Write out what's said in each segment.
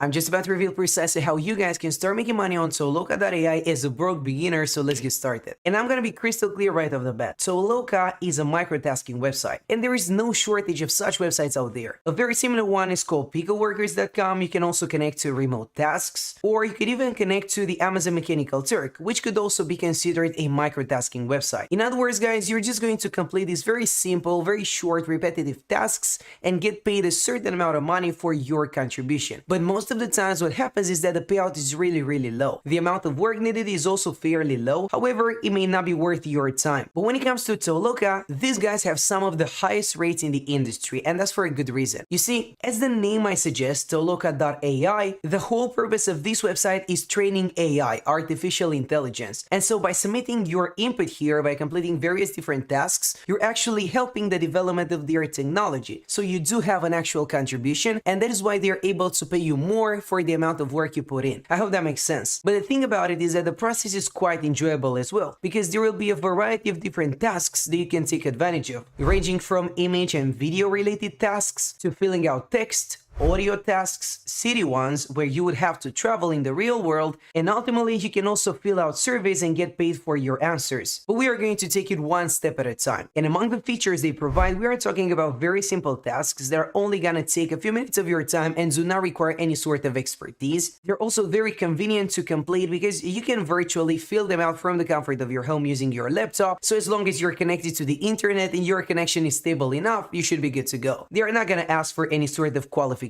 I'm just about to reveal precisely how you guys can start making money on Toloka.ai as a broke beginner, so let's get started. And I'm gonna be crystal clear right off the bat. Toloka is a microtasking website, and there is no shortage of such websites out there. A very similar one is called picoworkers.com. You can also connect to remote tasks, or you could even connect to the Amazon Mechanical Turk, which could also be considered a microtasking website. In other words, guys, you're just going to complete these very simple, very short, repetitive tasks and get paid a certain amount of money for your contribution. But most of the times what happens is that the payout is really low. The amount of work needed is also fairly low. However, it may not be worth your time. But when it comes to Toloka, these guys have some of the highest rates in the industry, and that's for a good reason. You see, as the name might suggest, Toloka.ai, the whole purpose of this website is training AI, artificial intelligence. And so by submitting your input here, by completing various different tasks, you're actually helping the development of their technology. So you do have an actual contribution, and that is why they're able to pay you more for the amount of work you put in. I hope that makes sense. But the thing about it is that the process is quite enjoyable as well, because there will be a variety of different tasks that you can take advantage of, ranging from image and video related tasks to filling out text, audio tasks, city ones where you would have to travel in the real world, and ultimately you can also fill out surveys and get paid for your answers. But we are going to take it one step at a time. And among the features they provide, we are talking about very simple tasks that are only gonna take a few minutes of your time and do not require any sort of expertise. They're also very convenient to complete because you can virtually fill them out from the comfort of your home using your laptop. So as long as you're connected to the internet and your connection is stable enough, you should be good to go. They are not gonna ask for any sort of qualification.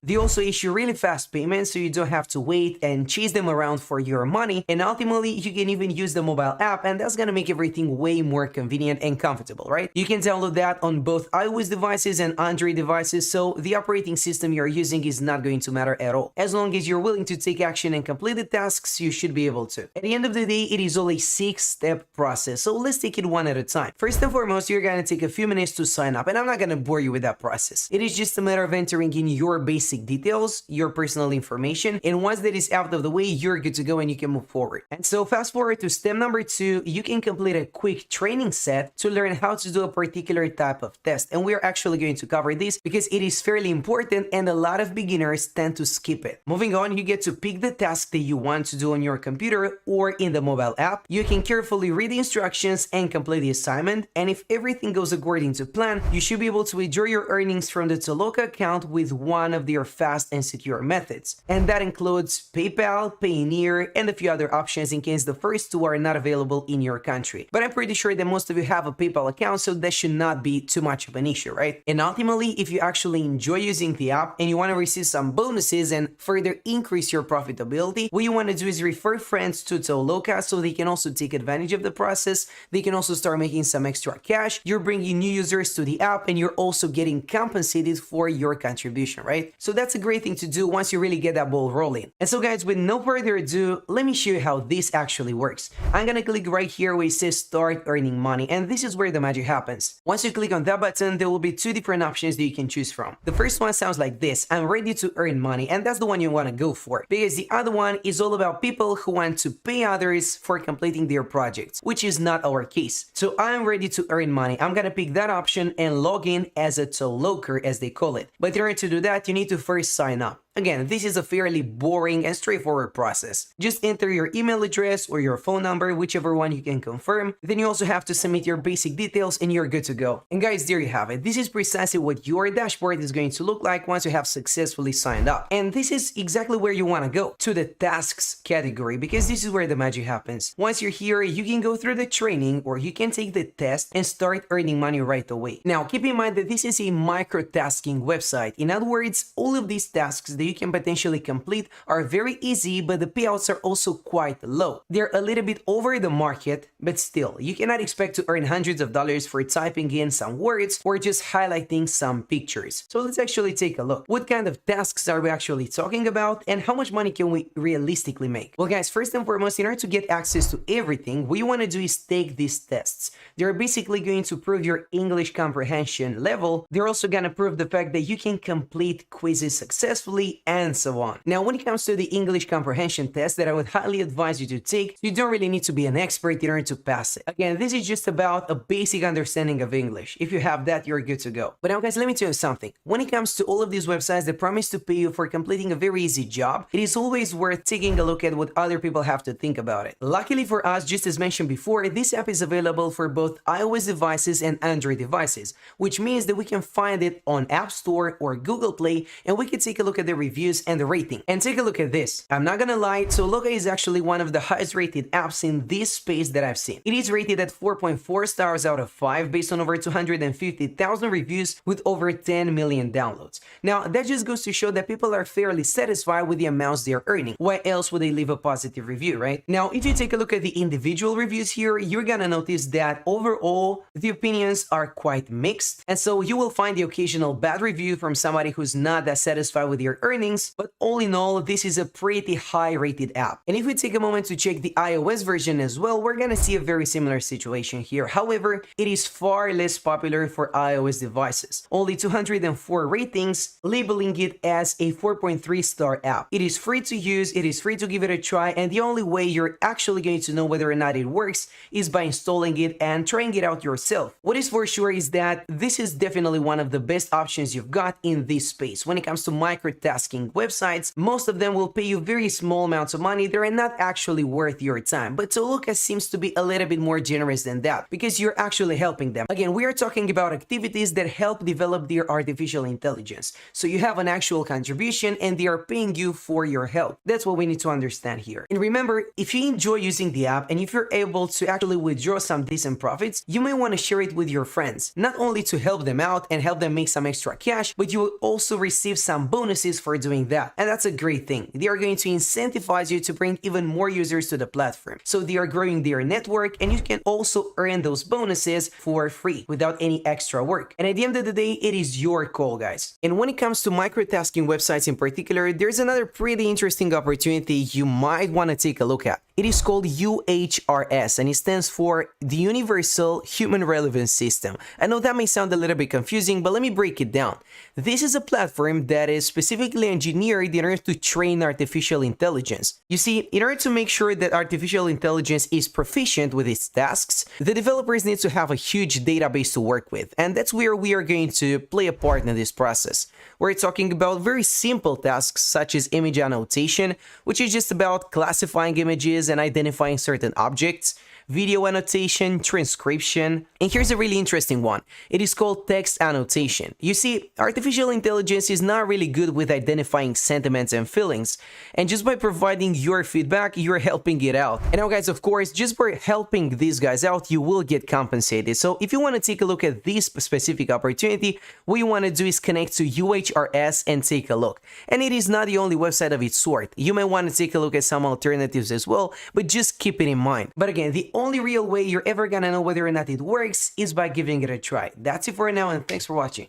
They also issue really fast payments, so you don't have to wait and chase them around for your money, and ultimately you can even use the mobile app, and that's gonna make everything way more convenient and comfortable, right? You can download that on both iOS devices and Android devices, so the operating system you're using is not going to matter at all. As long as you're willing to take action and complete the tasks, you should be able to. At the end of the day, it is all a 6-step process, so let's take it one at a time. First and foremost, you're gonna take a few minutes to sign up, and I'm not gonna bore you with that process. It is just a matter of entering in your basic details, your personal information, and once that is out of the way, you're good to go and you can move forward. And so fast forward to step number 2, you can complete a quick training set to learn how to do a particular type of test. And we're actually going to cover this because it is fairly important and a lot of beginners tend to skip it. Moving on, you get to pick the task that you want to do on your computer or in the mobile app. You can carefully read the instructions and complete the assignment. And if everything goes according to plan, you should be able to withdraw your earnings from the Toloka account with one of their fast and secure methods. And that includes PayPal, Payoneer, and a few other options in case the first two are not available in your country. But I'm pretty sure that most of you have a PayPal account, so that should not be too much of an issue, right? And ultimately, if you actually enjoy using the app and you want to receive some bonuses and further increase your profitability, what you want to do is refer friends to Toloka so they can also take advantage of the process. They can also start making some extra cash. You're bringing new users to the app and you're also getting compensated for your contribution, right? So that's a great thing to do once you really get that ball rolling. And so guys, with no further ado, let me show you how this actually works. I'm gonna click right here where it says start earning money, and this is where the magic happens. Once you click on that button, there will be 2 different options that you can choose from. The first one sounds like this: I'm ready to earn money, and that's the one you want to go for, because the other one is all about people who want to pay others for completing their projects, which is not our case. So I'm ready to earn money. I'm gonna pick that option and log in as a Toloker, as they call it. But in order to do that, you need to first sign up. Again, this is a fairly boring and straightforward process. Just enter your email address or your phone number, whichever one you can confirm. Then you also have to submit your basic details and you're good to go. And guys, there you have it. This is precisely what your dashboard is going to look like once you have successfully signed up. And this is exactly where you want to go, to the tasks category, because this is where the magic happens. Once you're here, you can go through the training or you can take the test and start earning money right away. Now, keep in mind that this is a microtasking website. In other words, all of these tasks that you can potentially complete are very easy, but the payouts are also quite low. They're a little bit over the market, but still, you cannot expect to earn hundreds of dollars for typing in some words or just highlighting some pictures. So let's actually take a look. What kind of tasks are we actually talking about, and how much money can we realistically make? Well guys, first and foremost, in order to get access to everything, what you want to do is take these tests. They're basically going to prove your English comprehension level. They're also going to prove the fact that you can complete quizzes successfully free, and so on. Now, when it comes to the English comprehension test that I would highly advise you to take, you don't really need to be an expert in order to pass it. Again, this is just about a basic understanding of English. If you have that, you're good to go. But now guys, let me tell you something. When it comes to all of these websites that promise to pay you for completing a very easy job, it is always worth taking a look at what other people have to think about it. Luckily for us, just as mentioned before, this app is available for both iOS devices and Android devices, which means that we can find it on App Store or Google Play, and we can take a look at the reviews and the rating. And take a look at this. I'm not gonna lie, Toloka is actually one of the highest rated apps in this space that I've seen. It is rated at 4.4 stars out of 5 based on over 250,000 reviews with over 10 million downloads. Now, that just goes to show that people are fairly satisfied with the amounts they're earning. Why else would they leave a positive review, right? Now, if you take a look at the individual reviews here, you're gonna notice that overall, the opinions are quite mixed. And so you will find the occasional bad review from somebody who's not that satisfied with your earnings, but all in all, this is a pretty high rated app. And if we take a moment to check the iOS version as well, we're gonna see a very similar situation here. However, it is far less popular for iOS devices. Only 204 ratings, labeling it as a 4.3 star app. It is free to use, it is free to give it a try, and the only way you're actually going to know whether or not it works is by installing it and trying it out yourself. What is for sure is that this is definitely one of the best options you've got in this space. When it comes to microtasking websites, most of them will pay you very small amounts of money. They're not actually worth your time. But Toloka seems to be a little bit more generous than that because you're actually helping them. Again, we are talking about activities that help develop their artificial intelligence. So you have an actual contribution and they are paying you for your help. That's what we need to understand here. And remember, if you enjoy using the app and if you're able to actually withdraw some decent profits, you may want to share it with your friends, not only to help them out and help them make some extra cash, but you will also receive some bonuses for doing that. And that's a great thing. They are going to incentivize you to bring even more users to the platform. So they are growing their network and you can also earn those bonuses for free without any extra work. And at the end of the day, it is your call, guys. And when it comes to microtasking websites in particular, there's another pretty interesting opportunity you might want to take a look at. It is called UHRS and it stands for the Universal Human Relevance System. I know that may sound a little bit confusing, but let me break it down. This is a platform that is specifically engineered in order to train artificial intelligence. You see, in order to make sure that artificial intelligence is proficient with its tasks, the developers need to have a huge database to work with, and that's where we are going to play a part in this process. We're talking about very simple tasks such as image annotation, which is just about classifying images and identifying certain objects, video annotation, transcription, and here's a really interesting one. It is called text annotation. You see, artificial intelligence is not really good with identifying sentiments and feelings, and just by providing your feedback, you're helping it out. And now guys, of course, just for helping these guys out, you will get compensated. So if you want to take a look at this specific opportunity, what you want to do is connect to UHRS and take a look. And it is not the only website of its sort. You may want to take a look at some alternatives as well, but just keep it in mind. But again, the only real way you're ever gonna know whether or not it works is by giving it a try. That's it for now, and thanks for watching.